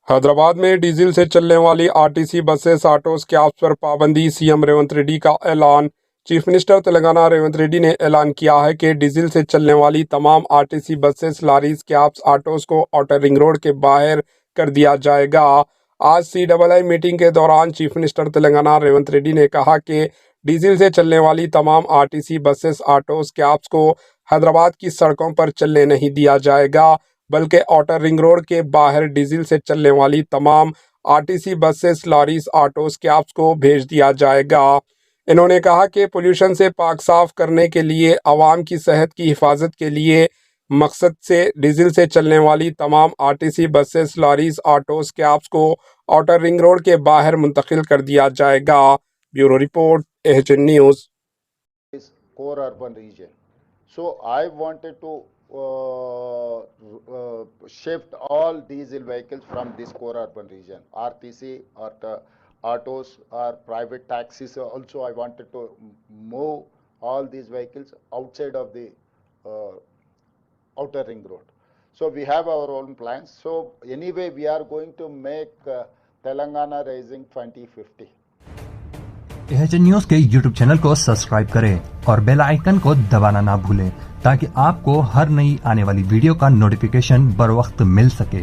हैदराबाद में डीजल से चलने वाली आरटीसी बसेस, ऑटोज, कैब्स पर पाबंदी। सीएम रेवंत रेड्डी का ऐलान। चीफ मिनिस्टर तेलंगाना रेवंत रेड्डी ने ऐलान किया है कि डीजल से चलने वाली तमाम RTC buses, lorries, cabs, autos को आउटर रिंग रोड के बाहर कर दिया जाएगा। आज CII मीटिंग के दौरान चीफ मिनिस्टर तेलंगाना रेवंत रेड्डी ने कहा कि डीजल से चलने वाली तमाम आरटीसी बसेस, ऑटोज, कैब्स को हैदराबाद की सड़कों पर चलने नहीं दिया जाएगा, बल्कि आउटर रिंग रोड के बाहर डीजल से चलने वाली तमाम RTC buses, lorries, autos, cabs को भेज दिया जाएगा। इन्होंने कहा कि पोल्यूशन से पाक साफ करने के लिए, आवाम की सेहत की हिफाजत के लिए मकसद से डीजल से चलने वाली तमाम RTC buses, lorries, autos, cabs को आउटर रिंग रोड के बाहर मुंतकिल कर दिया जाएगा। Bureau report, AHN news. is core urban region. So I wanted to shift all diesel vehicles from this core urban region. RTC or the autos or private taxis also I wanted to move all these vehicles outside of the outer ring road. So we have our own plans. So anyway we are going to make Telangana Rising 2050. AHN news के YouTube channel को subscribe करें और bell icon को दबाना ना भूलें ताकि आपको हर नई आने वाली वीडियो का नोटिफिकेशन बर वक्त मिल सके।